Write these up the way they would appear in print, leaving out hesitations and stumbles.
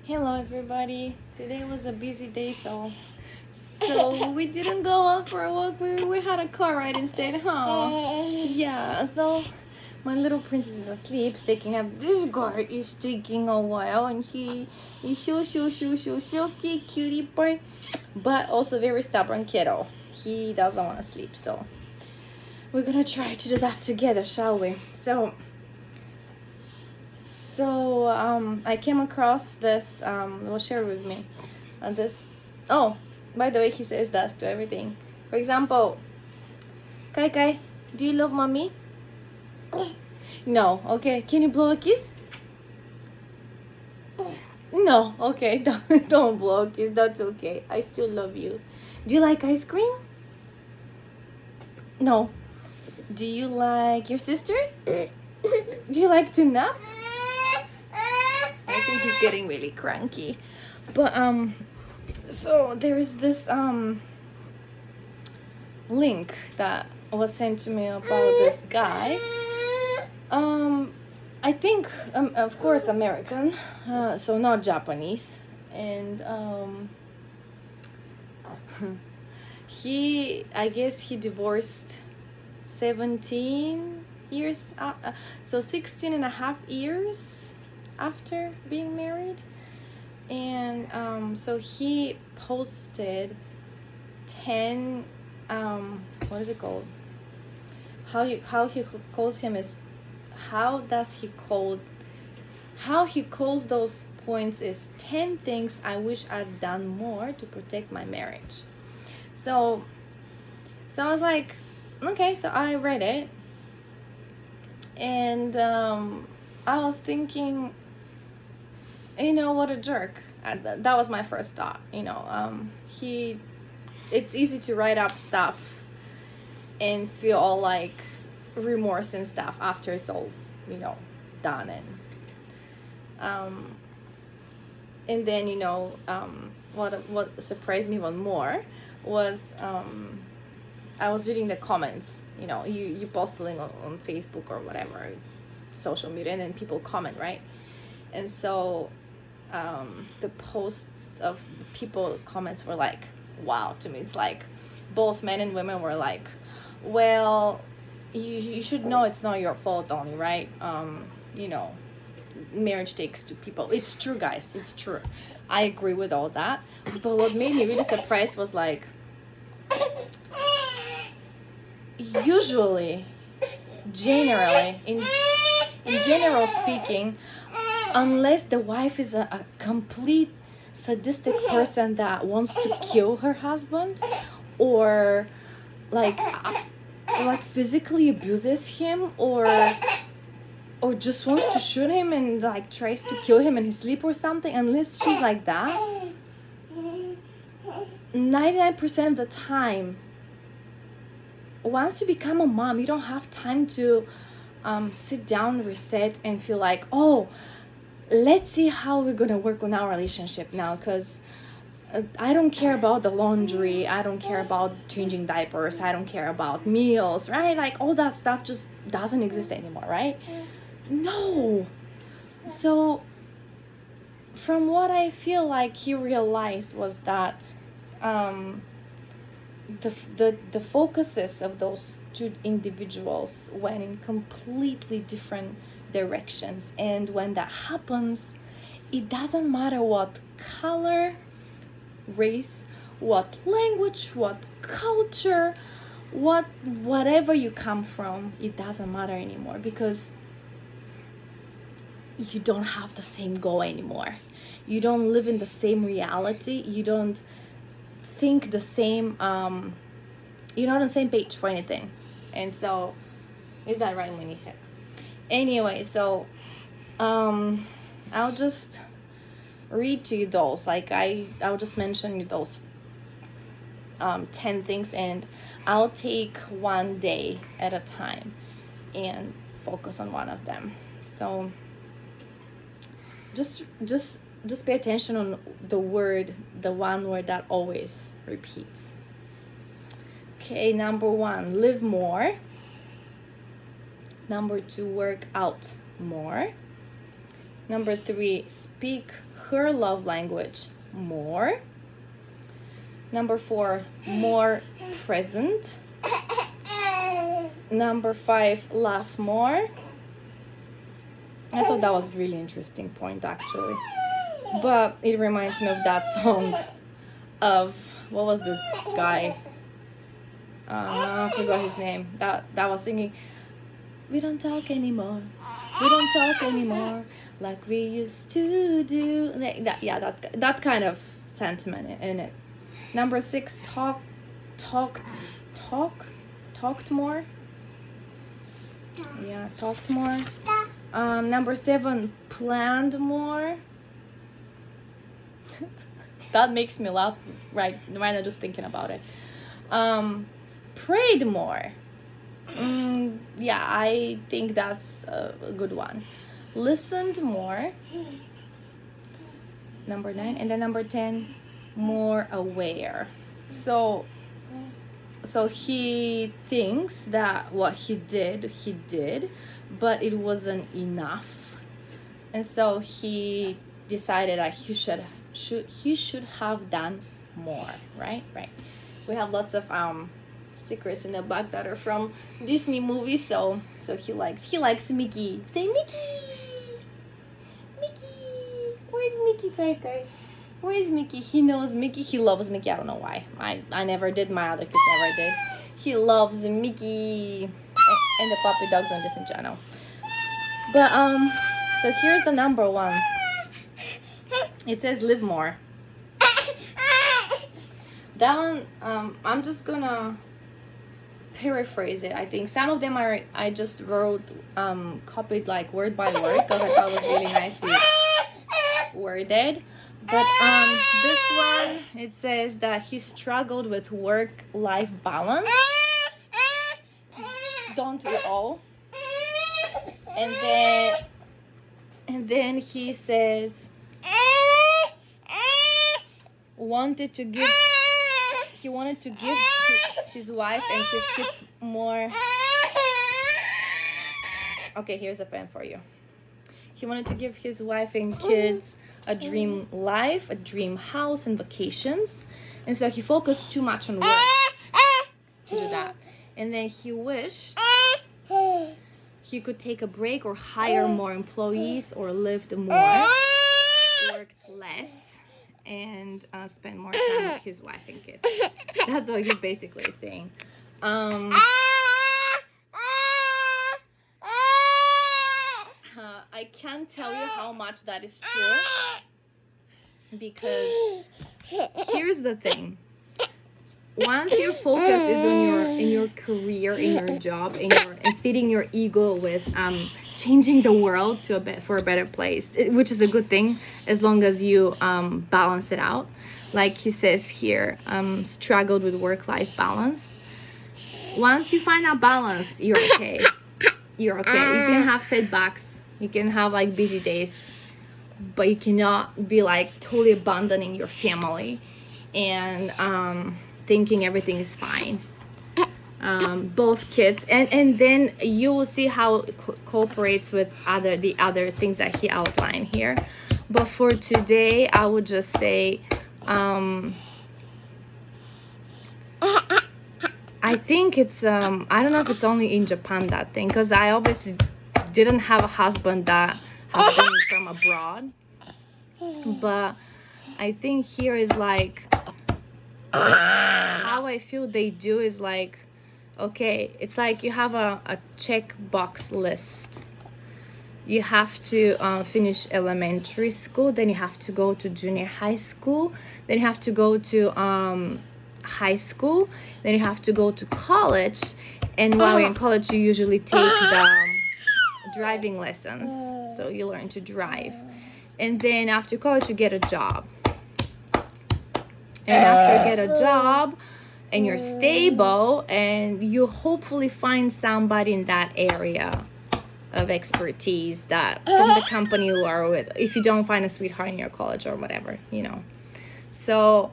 Hello everybody. Today was a busy day, so we didn't go out for a walk. We had a car ride instead, huh? Yeah. So my little princess is asleep, taking up. This guy is taking a while, and he's so cutie boy, but also very stubborn kiddo. He doesn't want to sleep, so we're gonna try to do that together, shall we? So I came across this. Will share with me, this. Oh, by the way, he says that to everything. For example, Kai Kai, do you love mommy? No. Okay. Can you blow a kiss? No. Okay. Don't blow a kiss. That's okay. I still love you. Do you like ice cream? No. Do you like your sister? Do you like to nap? I think he's getting really cranky. But so there is this link that was sent to me about this guy. I think of course American, so not Japanese, and I guess he divorced 17 years, so 16 and a half years after being married. And so he posted 10 what is it called, how he calls him is how he calls those points is 10 things I wish I'd done more to protect my marriage. So I was like, okay, so I read it, and I was thinking, what a jerk. That was my first thought. It's easy to write up stuff and feel all like remorse and stuff after it's all done. And then what surprised me even more was I was reading the comments. You post a link on Facebook or whatever social media, and then people comment, right? And so the posts of people comments were like, wow. To me, it's like both men and women were like, well, you should know it's not your fault only, right? Marriage takes two people. It's true, guys, it's true. I agree with all that. But what made me really surprised was like, usually, generally, in general speaking, unless the wife is a complete sadistic person that wants to kill her husband, or like physically abuses him, or just wants to shoot him and like tries to kill him in his sleep or something, unless she's like that, 99% of the time, once you become a mom, you don't have time to sit down, reset, and feel like, oh, let's see how we're gonna work on our relationship now, because I don't care about the laundry, I don't care about changing diapers, I don't care about meals, right? Like all that stuff just doesn't exist anymore, right? No. So from what I feel like he realized was that the focuses of those two individuals went in completely different directions. And when that happens, it doesn't matter what color, race, what language, what culture, whatever you come from, it doesn't matter anymore, because you don't have the same goal anymore. You don't live in the same reality. You don't think the same, you're not on the same page for anything. And so, is that right, Monisha? Anyway, so I'll just read to you those. Like I'll just mention you those 10 things, and I'll take one day at a time and focus on one of them. So just pay attention on the one word that always repeats. Okay, number 1, live more. Number 2, work out more. Number 3, speak her love language more. Number 4, more present. Number 5, laugh more. I thought that was a really interesting point, actually. But it reminds me of that song of, what was this guy? I forgot his name. That was singing, we don't talk anymore. We don't talk anymore like we used to do. That kind of sentiment in it. Number 6, talked more. Yeah, talked more. Number 7, planned more. That makes me laugh right now just thinking about it. Prayed more. Yeah, I think that's a good one. Listened more. Number 9. And then number 10, more aware. So he thinks that what he did, but it wasn't enough. And so he decided that he should have done more, right? We have lots of stickers in the back that are from Disney movies, so he likes Mickey. Say Mickey. Where's Mickey, Kai? Where is Mickey? He knows Mickey. He loves Mickey. I don't know why. I never did. My other kids never did. He loves Mickey and the puppy dogs on Disney Channel. But so here's the number 1. It says live more. That one, I'm just gonna paraphrase it. I think some of them I just wrote, copied like word by word because I thought it was really nicely worded. But this one, it says that he struggled with work-life balance. Don't we all? And then he says he wanted to give his wife and his kids more. Okay, here's a pen for you. He wanted to give his wife and kids a dream life, a dream house, and vacations. And so he focused too much on work to do that. And then he wished he could take a break or hire more employees or lived more, worked less, and spend more time with his wife and kids. That's what he's basically saying. I can't tell you how much that is true, because here's the thing. Once your focus is in your career, in your job, and feeding your ego with changing the world for a better place, which is a good thing as long as you balance it out. Like he says here, struggled with work-life balance. Once you find that balance, you're okay. You're okay. You can have setbacks. You can have like busy days, but you cannot be like totally abandoning your family and thinking everything is fine. Both kids, and then you will see how it cooperates with the other things that he outlined here. But for today, I would just say I think it's I don't know if it's only in Japan, that thing, because I obviously didn't have a husband that has been from abroad, but I think here is like how I feel they do is like, okay, it's like you have a checkbox list. You have to finish elementary school, then you have to go to junior high school, then you have to go to high school, then you have to go to college, and while you're in college you usually take the driving lessons, so you learn to drive, and then after college you get a job, and after you get a job and you're stable and you hopefully find somebody in that area of expertise that from the company you are with, if you don't find a sweetheart in your college or whatever, so,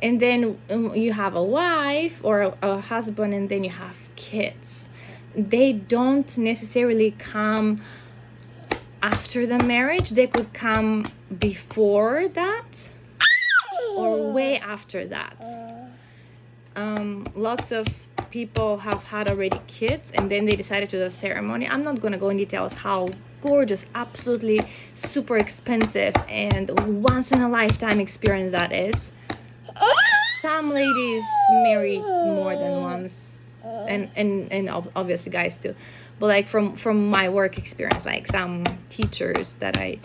and then you have a wife or a husband, and then you have kids. They don't necessarily come after the marriage. They could come before that or way after that. Lots of people have had already kids and then they decided to do the ceremony. I'm not going to go in details how gorgeous, absolutely super expensive and once in a lifetime experience that is. Some ladies marry more than once, and obviously guys too, but like from my work experience, like some teachers that or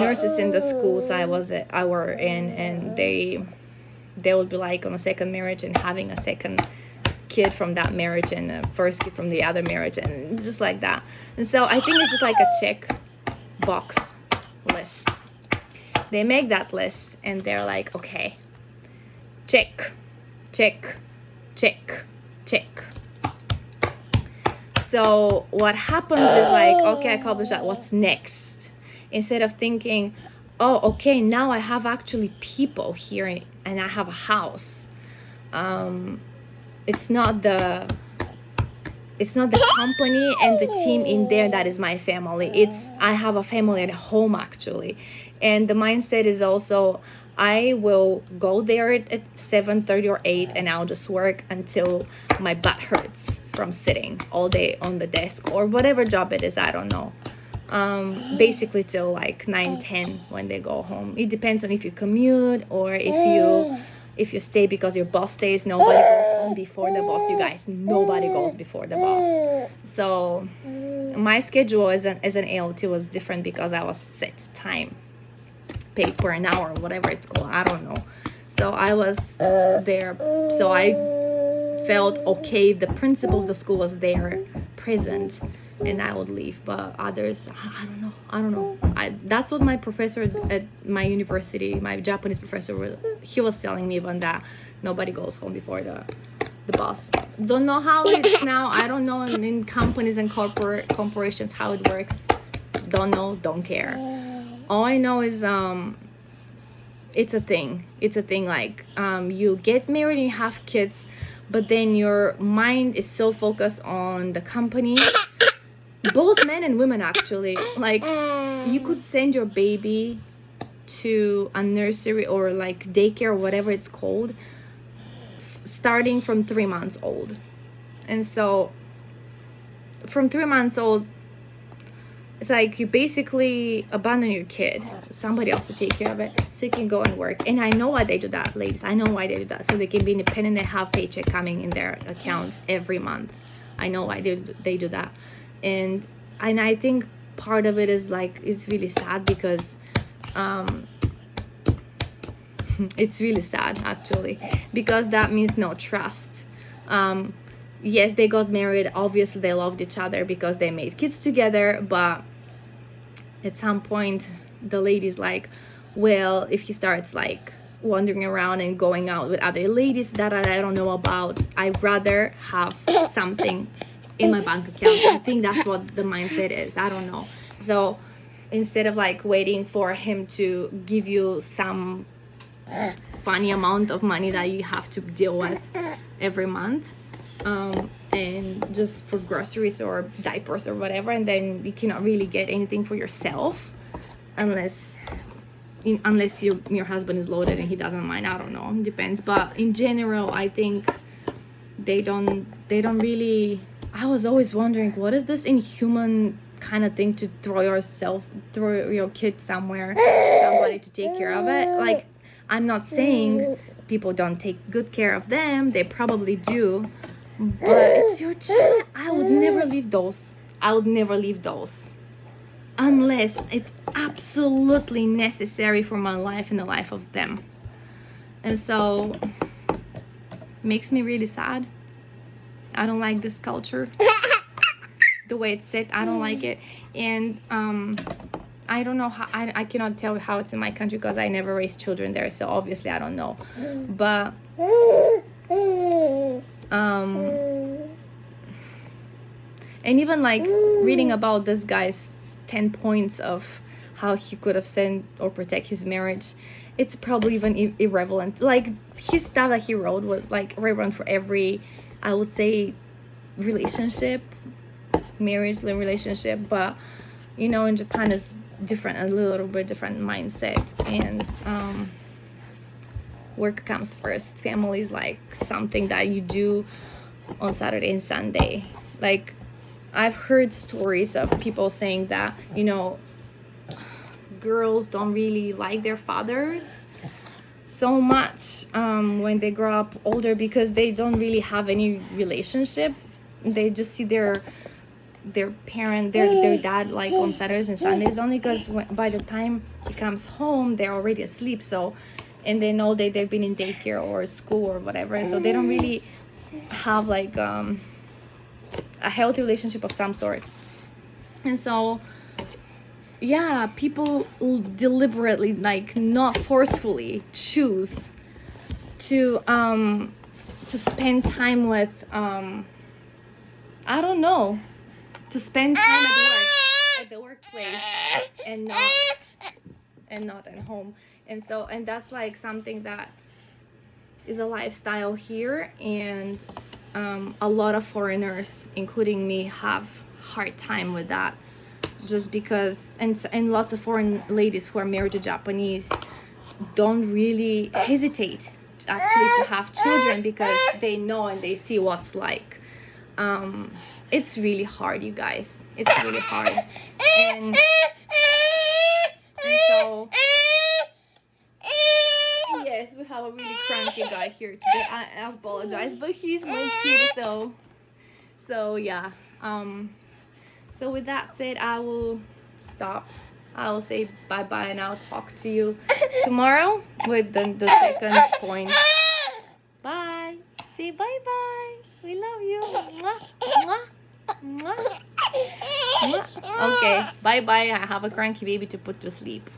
nurses in the schools I were in, and they would be like on a second marriage and having a second kid from that marriage and a first kid from the other marriage, and just like that. And so I think it's just like a check box list. They make that list and they're like, okay, check, check, check, check. So what happens is like, okay, I accomplished that, what's next? Instead of thinking, oh, okay, now I have actually people here and I have a house. It's not the company and the team in there that is my family. I have a family at home actually. And the mindset is also, I will go there at 7:30 or 8 and I'll just work until my butt hurts from sitting all day on the desk or whatever job it is, I don't know. Basically till like 9-10 when they go home. It depends on if you commute or if you stay because your boss stays. Nobody goes home before the boss, you guys. Nobody goes before the boss. So my schedule as an ALT was different because I was set time, paid per an hour, whatever it's called, I don't know. So I was there, so I felt okay if the principal of the school was there present and I would leave. But others, I don't know. That's what my professor at my university, my Japanese professor, he was telling me about that. Nobody goes home before the boss. Don't know how it's now. I don't know in companies and corporations how it works. Don't know, don't care. All I know is it's a thing. Like you get married and you have kids, but then your mind is so focused on the company. Both men and women actually. Like you could send your baby to a nursery or like daycare or whatever it's called, starting from 3 months old. And so from 3 months old, it's like you basically abandon your kid, somebody else to take care of it, so you can go and work. And I know why they do that, ladies. I know why they do that, so they can be independent and have paycheck coming in their account every month. I know why they do that. And I think part of it is like, it's really sad because it's really sad actually, because that means no trust. Yes, they got married, obviously they loved each other because they made kids together, but at some point the lady's like, well, if he starts like wandering around and going out with other ladies that I don't know about, I'd rather have something in my bank account. I think that's what the mindset is. I don't know. So instead of like waiting for him to give you some funny amount of money that you have to deal with every month, and just for groceries or diapers or whatever, and then you cannot really get anything for yourself unless your husband is loaded and he doesn't mind. I don't know, it depends. But in general, I think they don't really. I was always wondering, what is this inhuman kind of thing to throw your kid somewhere, somebody to take care of it? Like, I'm not saying people don't take good care of them, they probably do, but it's your child. I would never leave those unless it's absolutely necessary for my life and the life of them. And so makes me really sad. I don't like this culture, the way it's set. I don't like it. And I don't know how, I cannot tell how it's in my country because I never raised children there, so obviously I don't know. But and even like reading about this guy's 10 points of how he could have sent or protect his marriage, it's probably even irrelevant. Like his stuff that he wrote was like relevant for every, I would say, relationship, marriage relationship. But You know, in Japan is different, a little bit different mindset, and work comes first. Family is like something that you do on Saturday and Sunday. Like, I've heard stories of people saying that, you know, girls don't really like their fathers so much when they grow up older, because they don't really have any relationship. They just see their parent, their dad, like on Saturdays and Sundays only, because by the time he comes home, they're already asleep. So, and they know that they've been in daycare or school or whatever, so they don't really have like a healthy relationship of some sort. And so, yeah, people deliberately, like, not forcefully choose to spend time with I don't know, to spend time at the workplace, and not at home. And so, and that's like something that is a lifestyle here, and a lot of foreigners, including me, have hard time with that, just because, and lots of foreign ladies who are married to Japanese don't really hesitate actually to have children, because they know and they see what's like. It's really hard, you guys. It's really hard. And so, yes, we have a really cranky guy here today. I apologize, but he's my kid, so yeah. So with that said, I will stop. I'll say bye-bye, and I'll talk to you tomorrow with the second point. Bye. Say bye-bye. We love you. Mwah, mwah, mwah, mwah. Okay, bye-bye. I have a cranky baby to put to sleep.